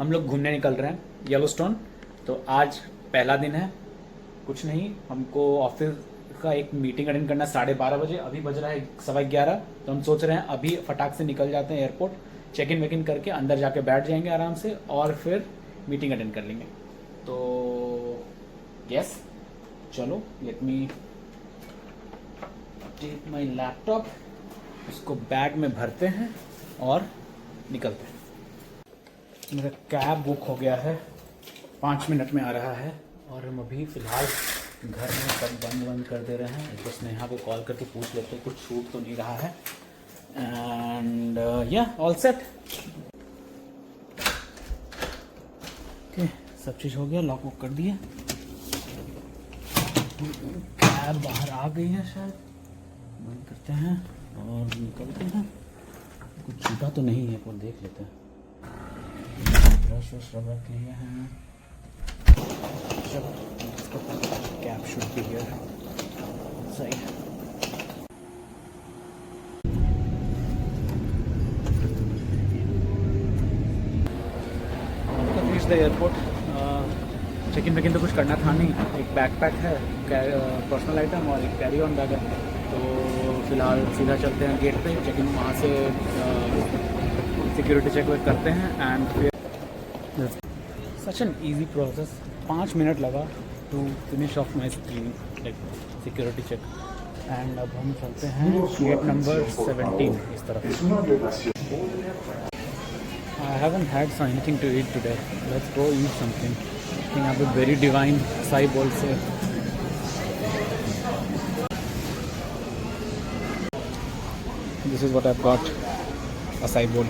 हम लोग घूमने निकल रहे हैं येलोस्टोन। तो आज पहला दिन है, कुछ नहीं, हमको ऑफिस का एक मीटिंग अटेंड करना 12:30 बजे। अभी बज रहा है 11:15। तो हम सोच रहे हैं अभी फटाक से निकल जाते हैं एयरपोर्ट, चेक इन वेक इन करके अंदर जाके बैठ जाएंगे आराम से और फिर मीटिंग अटेंड कर लेंगे। तो यस, चलो let me take my laptop, इसको बैग में भरते हैं और निकलते हैं। मेरा कैब बुक हो गया है, 5 मिनट में आ रहा है और हम अभी फ़िलहाल घर में सब बंद कर दे रहे हैं। एक बार स्नेहा को कॉल करके पूछ लेते हैं कुछ छूट तो नहीं रहा है। एंड या ऑल सेट, ओके, सब चीज़ हो गया, लॉक वॉक कर दिया। कैब बाहर आ गई है शायद, बंद करते हैं और निकलते हैं। कुछ छूटा तो नहीं है, पर देख लेते हैं। ब्रश वश रख लिए हैं, कैब शुड बी हियर, सही। Reach the airport. Check in wake in तो कुछ करना था नहीं, एक बैकपैक है, पर्सनल आइटम और एक कैरी ऑन बैग है। तो फिलहाल सीधा चलते हैं गेट पे, चेक इन वहाँ से सिक्योरिटी चेक वेक करते हैं एंड फिर such an easy process. 5 minute लगा to finish off my screen like security check. And अब हम चलते हैं गेट नंबर 17 इस तरफ। I haven't had anything to eat today. Let's go eat something. I think I have a very divine acai bowl se. This is what I've got, acai bowl.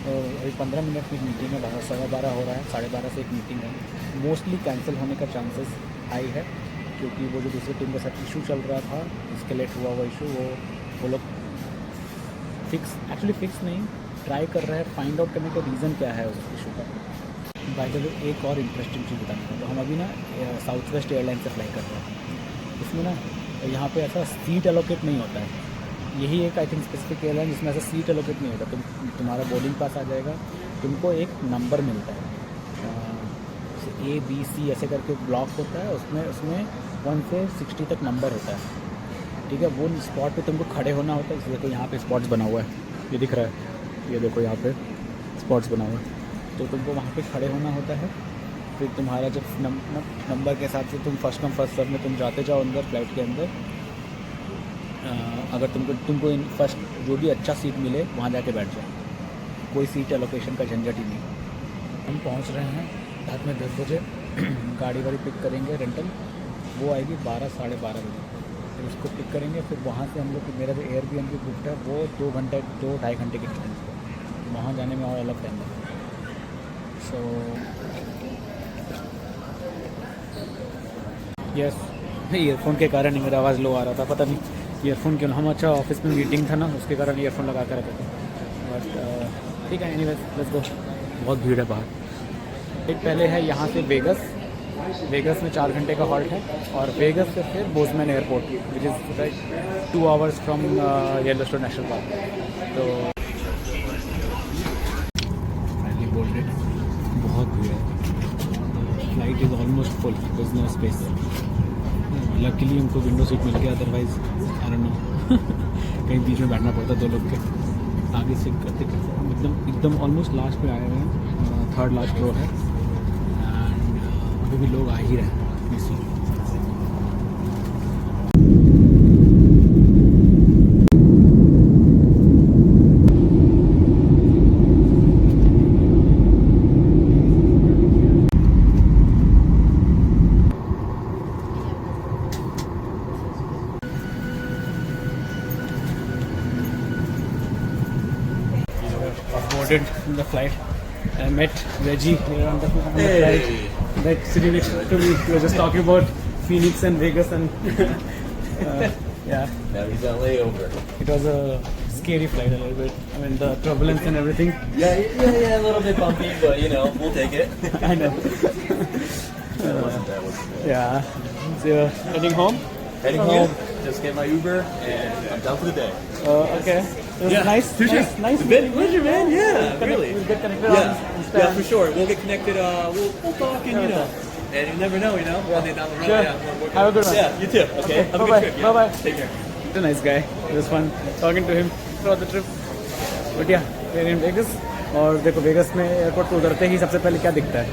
तो अभी 15 minute की meeting है, 12:15 हो रहा है, 12:30 से एक मीटिंग है। मोस्टली कैंसिल होने का चांसेस हाई है क्योंकि वो जो दूसरी टीम के साथ इशू चल रहा था, एस्केलेट हुआ हुआ इशू, वो लोग फिक्स नहीं, ट्राई कर रहे हैं फाइंड आउट करने का रीज़न क्या है उस इशू का। बाय द वे एक और इंटरेस्टिंग चीज़ बताना है, तो हम अभी ना साउथ वेस्ट एयरलाइन से फ्लाई कर रहे हैं। इसमें ना यहाँ पे ऐसा सीट एलोकेट नहीं होता है। यही एक आई थिंक स्पेसिफिक एयरलाइन जिसमें ऐसा सीट एलोकेट नहीं होता। तुम्हारा बोर्डिंग पास आ जाएगा, तुमको एक नंबर मिलता है, A B C ऐसे करके ब्लॉक होता है, उसमें 1 से 60 तक नंबर होता है, ठीक है। वो स्पॉट पे तुमको खड़े होना होता है। इसलिए तो यहाँ पे स्पॉट्स बना हुआ है, ये दिख रहा है, ये देखो यहाँ पे स्पॉट्स बना हुआ है। तो तुमको वहाँ पे खड़े होना होता है। फिर तुम्हारा जब नंबर के हिसाब से तुम फर्स्ट कम फर्स्ट सर्व में तुम जाते जाओ अंदर फ्लाइट के अंदर। अगर तुमको फर्स्ट जो भी अच्छा सीट मिले वहाँ जाके बैठ जाओ, कोई सीट एलोकेशन का झंझट ही नहीं। हम पहुँच रहे हैं रात में 10 बजे। गाड़ी वाड़ी पिक करेंगे रेंटल, वो आएगी 12 साढ़े 12 बजे। फिर उसको पिक करेंगे, फिर वहाँ से हम लोग, मेरा जो एयरबीएनबी बुक है वो 2-2.5 घंटे की डिस्टेंस है, वहाँ जाने में और अलग टाइम लगता है। सो यस, ईयरफोन के कारण ही मेरा आवाज़ लो आ रहा था, पता नहीं ईयरफोन क्यों। हम अच्छा ऑफिस में मीटिंग था ना, उसके कारण ईयरफोन लगा कर रखे थे। बट ठीक है, एनीवेज लेट्स गो। बहुत भीड़ है बाहर। एक पहले है यहाँ से वेगस में 4 घंटे का हॉल्ट है, और वेगस से फिर Bozeman airport, which is like 2 hours from Yellowstone National Park. तो फाइनली बोर्डेड, बहुत भीड़ है, flight is almost full, there is no space. Luckily हमको विंडो सीट मिल गया, अदरवाइज आई डोंट नो कहीं बीच में बैठना पड़ता 2 लोग के। आगे से करते करते हम एकदम ऑलमोस्ट लास्ट पे आए हुए हैं, 3rd लास्ट रो है। एंड अभी भी लोग आ ही रहे हैं। Boarded the flight. I met Reggie here on the flight. That sitting next to me, we were just talking about Phoenix and Vegas and yeah. Now he's on layover. It was a scary flight a little bit. I mean the turbulence and everything. Yeah, a little bit bumpy, but you know, we'll take it. I know. That wasn't bad. Yeah. So you're heading home? Heading home, just get my Uber, and I'm done for the day. Okay. It was nice. Nice. Been pleasure, man. Yeah, really. We'll get connected Yeah, for sure. We'll get connected. We'll talk, and you know, and you never know, you know. One day down the road. Sure. Yeah, we'll work Have a good out. one. Yeah, you too. Okay. Have a Bye-bye. good trip. Yeah. Bye-bye. Take care. He's a nice guy. It was fun talking to him throughout the trip. But yeah, we're in Vegas. और देखो vagus में airport पे उतरते ही सबसे पहले क्या दिखता है?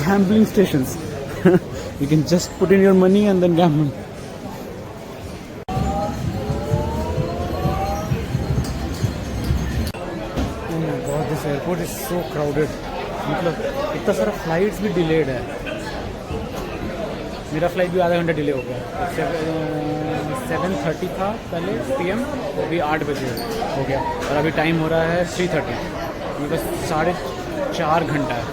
Gambling stations. You can just put in your money and then gamble. Oh my God, this airport is so crowded. मतलब इतना सारा फ्लाइट्स भी डिलेड है. मेरा फ्लाइट भी आधा घंटा डिले हो गया. 7:30 था पहले PM, अभी 8 बजे हो गया और अभी टाइम हो रहा है 3:30. बस 4.5 घंटा है.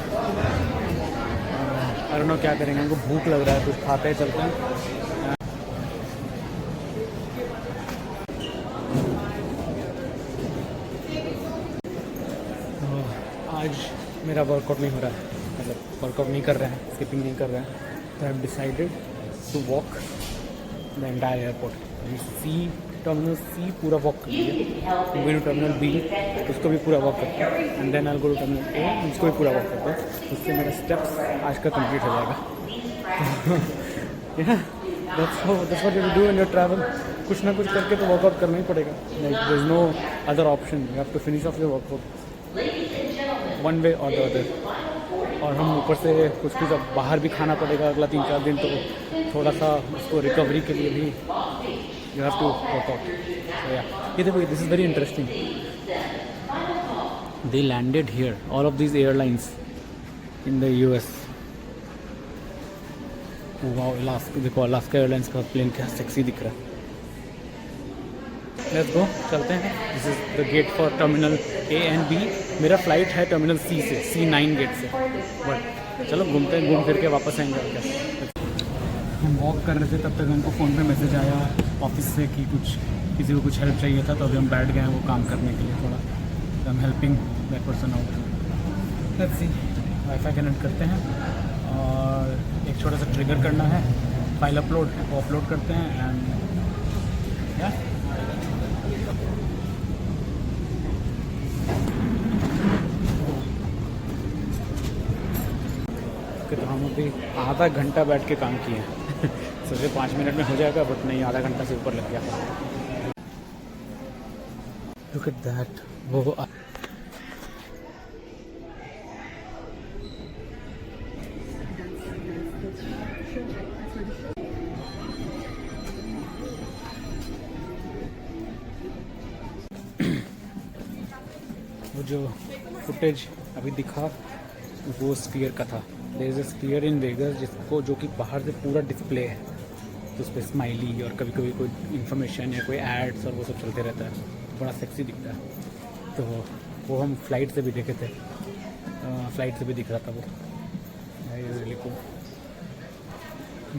आई डोंट नो क्या करेंगे. हमको भूख लग रहा है, कुछ खाते हैं, चलते हैं. आज मेरा वर्कआउट नहीं हो रहा है, मतलब वर्कआउट नहीं कर रहे हैं, स्किपिंग नहीं कर रहे हैं. तो I have decided to walk the entire airport. C terminal C पूरा वॉक कर लिया. गोइंग टू टर्मिनल B, उसको भी पूरा वॉक करते हैं. And then I will go to terminal A, उसको भी पूरा वॉक करते हैं. उससे मेरा स्टेप्स आज का कंप्लीट हो जाएगा. That's what you do in your travel. कुछ ना कुछ करके तो वर्कआउट करना ही पड़ेगा. Like there is no other option. You have to finish off your workout one way और द अदर. और हम ऊपर से कुछ अब बाहर भी खाना पड़ेगा अगला 3-4 दिन. तो थोड़ा सा उसको रिकवरी के लिए भी यू हैव टू वर्कआउट. ये देखो, this is very interesting. They landed here, all of these airlines in the US. Wow, Alaska देखो, अलास्का एयरलाइंस का प्लेन क्या सेक्सी दिख रहा है. लेट्स गो, चलते हैं. This is the gate for terminal A and B. मेरा flight है टर्मिनल C से, C9 गेट से. बट चलो घूमते हैं, घूम फिर के वापस आएंगे. क्या हम वॉक कर रहे थे तब तक हमको फ़ोन पे मैसेज आया ऑफिस से कि किसी को कुछ हेल्प चाहिए था. तो अभी हम बैठ गए हैं वो काम करने के लिए थोड़ा. I am helping that person out. Let's see. Wifi connect करते हैं और एक छोटा सा ट्रिगर करना है. फाइल अपलोड, वो अपलोड करते हैं. एंड या तो हम अभी आधा घंटा बैठ के काम किए हैं. सोचे 5 मिनट में हो जाएगा, बट नहीं, आधा घंटा से ऊपर लग गया. Look at that. वो जो फुटेज अभी दिखा वो स्फीयर का था. There is a sphere in Vegas जिसको जो कि बाहर से पूरा डिस्प्ले है. तो उस पर स्माइली और कभी कभी कोई इन्फॉर्मेशन या कोई एड्स और वो सब चलते रहता है. बड़ा सेक्सी दिखता है. तो वो हम फ्लाइट से भी देखे थे. फ्लाइट से भी दिख रहा था वो. Really cool.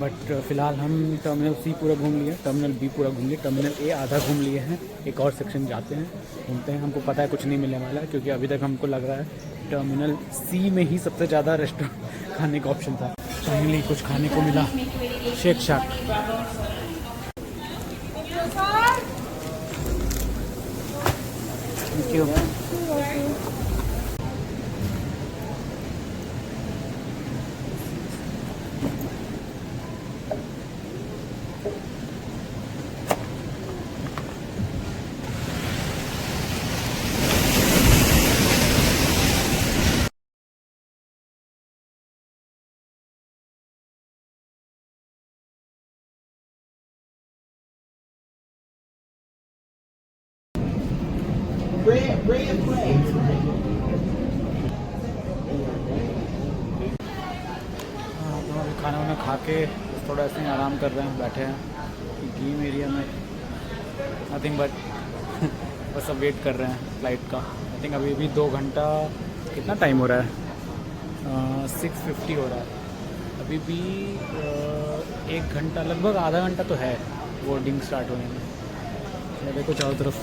बट फ़िलहाल हम टर्मिनल C पूरा घूम लिए, टर्मिनल B पूरा घूम लिए, टर्मिनल A आधा घूम लिए हैं. एक और सेक्शन जाते हैं, घूमते हैं. हमको पता है कुछ नहीं मिलने वाला है, क्योंकि अभी तक हमको लग रहा है टर्मिनल C में ही सबसे ज़्यादा रेस्टोरेंट खाने का ऑप्शन था. फाइनली कुछ खाने को मिला. शेक शाक. Thank you. खाना वाना खा के थोड़ा ऐसे ही आराम कर रहे हैं, बैठे हैं गेम एरिया में. नथिंग बट बस अब वेट कर रहे हैं फ्लाइट का. आई थिंक अभी भी 2 घंटा, कितना टाइम हो रहा है? 6:50 हो रहा है. अभी भी 1 घंटा, लगभग आधा घंटा तो है बोर्डिंग स्टार्ट होने में। ये देखो चारों तरफ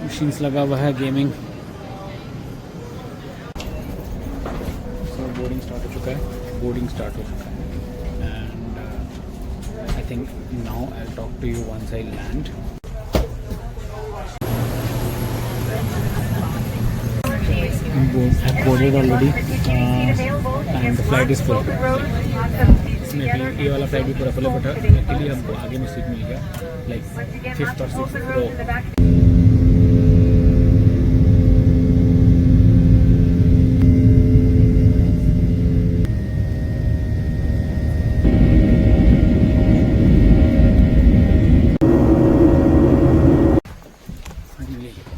मशीन्स लगा हुआ है, गेमिंग। बोर्डिंग स्टार्ट हो चुका है and I think now I will talk to you once I land. I've boarded already and the flight is full. इसमें भी ये वाला फ्लाइट भी पूरा फुल है, बट लकीली हमको आगे में सीट मिल गया, लाइक 5th और 6th रो।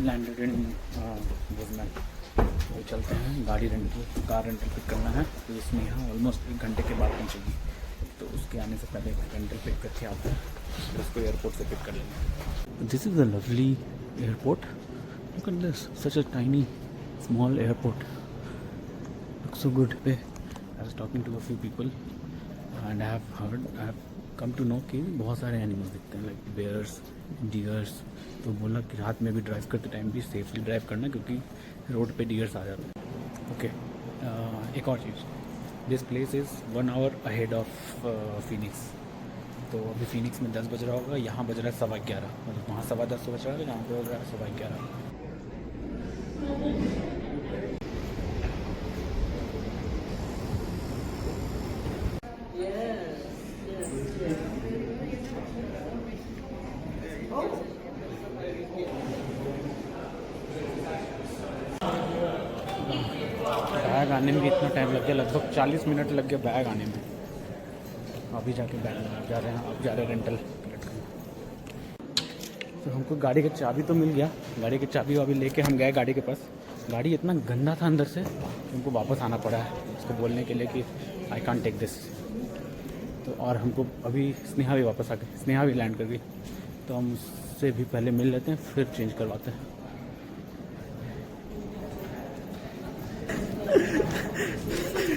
Landed in बुजमैन। तो चलते हैं, कार रेंटल पिक करना है, तो इसमें यहाँ ऑलमोस्ट 1 घंटे के बाद पहुँचेगी, तो उसके आने से पहले रेंटल पिक करके आते हैं, तो उसको एयरपोर्ट से पिक कर लेंगे। This is the lovely airport, look at this, such a tiny small airport, look so good. पे I was talking to a few people and I have come to know कि बहुत सारे animals दिखते हैं, like bears, dears. तो बोला कि रात में भी ड्राइव करते टाइम भी सेफली ड्राइव करना, क्योंकि रोड पे डियर्स आ जाते हैं। ओके, एक और चीज़, this place is 1 hour ahead of Phoenix. तो अभी फिनिक्स में 10 बज रहा होगा, यहाँ बज रहा है 11:15, मतलब वहाँ 10:15 बज रहा है, यहाँ पे बज रहा है 11:15। बैग आने में भी इतना टाइम लग गया, लगभग 40 मिनट लग गया बैग आने में। अभी जाके बैग जा रहे हैं, अब जा रहे हैं रेंटल कलेक्ट करने। तो हमको गाड़ी की चाबी तो मिल गया, गाड़ी की चाबी अभी लेके हम गए गाड़ी के पास। गाड़ी इतना गंदा था अंदर से कि हमको वापस आना पड़ा है उसको बोलने के लिए कि आई कांट टेक दिस। तो और हमको अभी स्नेहा भी वापस आ गई, स्नेहा भी लैंड कर गई, तो हम उससे भी पहले मिल लेते हैं, फिर चेंज करवाते हैं।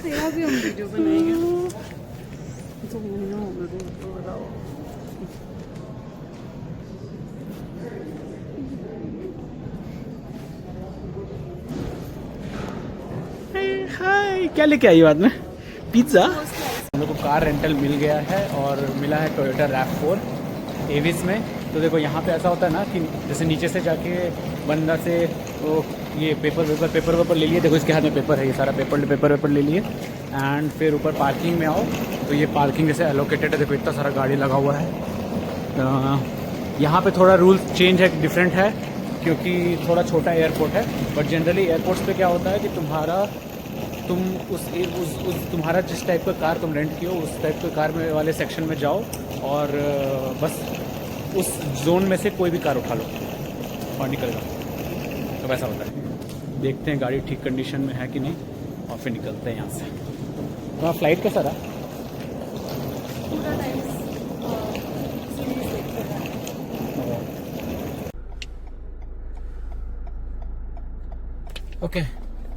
तेरा भी हम वीडियो बनाएंगे। तो मेरे को बताओ। हाय, क्या लेके आई बाद में? पिज्ज़ा। हम लोग को कार रेंटल मिल गया है और मिला है टोयोटा RAV4 एविस में। तो देखो यहाँ पे ऐसा होता है ना कि जैसे नीचे से जाके बंदा से वो ये पेपर ले लिए, देखो इसके हाथ में पेपर है, ये सारा पेपर ले लिए एंड फिर ऊपर पार्किंग में आओ, तो ये पार्किंग जैसे एलोकेटेड है, देखो इतना सारा गाड़ी लगा हुआ है। यहाँ पे थोड़ा रूल चेंज है, डिफरेंट है, क्योंकि थोड़ा छोटा एयरपोर्ट है, बट जनरली एयरपोर्ट्स पे क्या होता है कि तुम्हारा जिस टाइप का कार तुम रेंट किए हो उस टाइप के कार में वाले सेक्शन में जाओ और बस उस जोन में से कोई भी कार उठा लो और निकल जाओ, तो वैसा होता है। देखते हैं गाड़ी ठीक कंडीशन में है कि नहीं और फिर निकलते हैं यहाँ से। तो फ्लाइट कैसा रहा? पूरा टाइम ओके,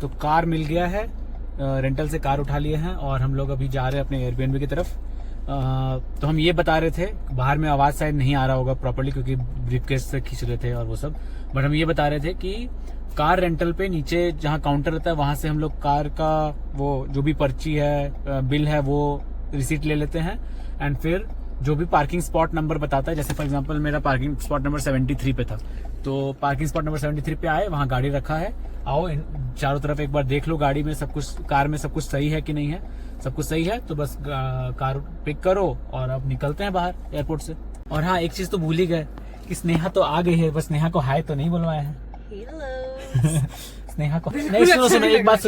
तो कार मिल गया है, रेंटल से कार उठा लिए हैं और हम लोग अभी जा रहे हैं अपने एयरबीएनबी की तरफ। तो हम ये बता रहे थे, बाहर में आवाज़ शायद नहीं आ रहा होगा प्रॉपर्ली क्योंकि ब्रीफकेस से खींच रहे थे और वो सब, बट हम ये बता रहे थे कि कार रेंटल पे नीचे जहाँ काउंटर रहता है वहाँ से हम लोग कार का वो जो भी पर्ची है, बिल है, वो रिसीट ले लेते हैं एंड फिर जो भी पार्किंग स्पॉट नंबर बताता है, जैसे फॉर एग्जांपल मेरा पार्किंग स्पॉट नंबर 73 पे था, तो पार्किंग स्पॉट नंबर 73 पे आए, वहाँ गाड़ी रखा है, आओ चारों तरफ एक बार देख लो गाड़ी में सब कुछ, कार में सब कुछ सही है कि नहीं है, सब कुछ सही है तो बस कार पिक करो और अब निकलते हैं बाहर एयरपोर्ट से। और हाँ, एक चीज तो भूल ही गए कि स्नेहा तो आ गई है, बस स्नेहा को हाय तो नहीं बुलवाया है। स्नेहा को नहीं, सुनो एक बात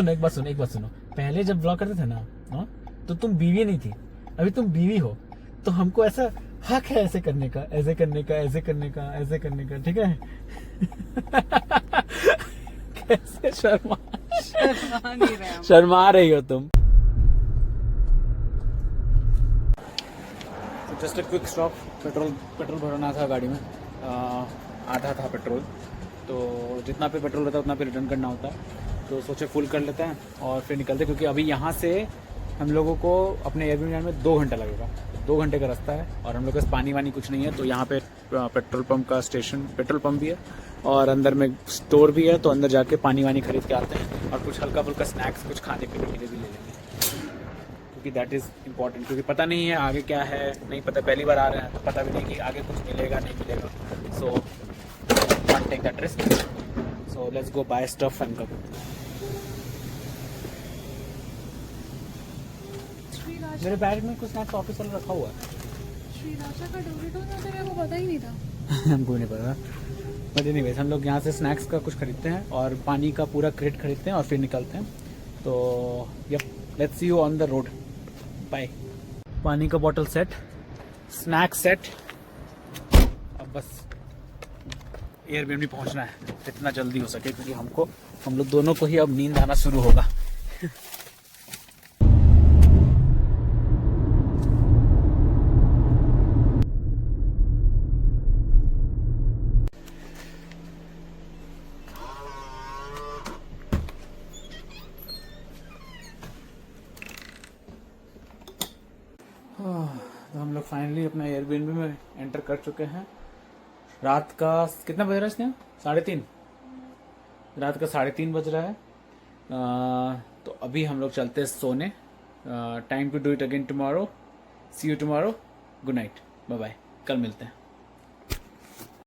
सुनो, पहले जब ब्लॉग करते थे ना, तो तुम बीवी नहीं थी, अभी तुम बीवी हो, तो हमको ऐसा हक है ऐसे करने का, ठीक है? कैसे शर्मा रही हो तुम। Just a quick stop, petrol भरना था गाड़ी में, आधा था पेट्रोल, तो जितना पे पेट्रोल रहता है उतना पे रिटर्न करना होता है, तो सोचे फुल कर लेते हैं और फिर निकलते, क्योंकि अभी यहाँ से हम लोगों को अपने एयरबीएनबी में 2 घंटा लगेगा, 2 घंटे का रास्ता है और हम लोग के पास पानी वानी कुछ नहीं है। तो यहाँ पे पेट्रोल पंप का स्टेशन, पेट्रोल पंप भी है और अंदर में स्टोर भी है, तो अंदर जाके पानी वानी खरीद के आते हैं और कुछ हल्का फुल्का स्नैक्स कुछ खाने पीने के लिए भी ले लेंगे, क्योंकि दैट इज़ इम्पॉर्टेंट। क्योंकि पता नहीं है आगे क्या है, नहीं पता, पहली बार आ रहे हैं तो पता भी नहीं कि आगे कुछ मिलेगा नहीं मिलेगा। So not take that risk, so let's go buy stuff and come. मेरे बैग में कुछ स्नैक्स ऑफिस वाला रखा हुआ है। श्रीराचा का डोरेटो में तो मेरे को पता ही नहीं था। हमको नहीं पता, बट एनीवेज हम लोग यहाँ से स्नैक्स का कुछ खरीदते हैं और पानी का पूरा क्रेट खरीदते हैं और फिर निकलते हैं। तो yup, let's see you on the road, bye. पानी का बॉटल सेट, स्नैक सेट, अब बस एयरबीएनबी पहुँचना है जितना जल्दी हो सके, क्योंकि हम लोग दोनों को ही अब नींद आना शुरू होगा। तो हम लोग फाइनली अपना एयरबीएनबी में एंटर कर चुके हैं। रात का कितना बज रहा है? 3:30। रात का 3:30 बज रहा है। तो अभी हम लोग चलते हैं सोने। Time to do it again tomorrow. See you tomorrow. Good night, bye bye, कल मिलते हैं।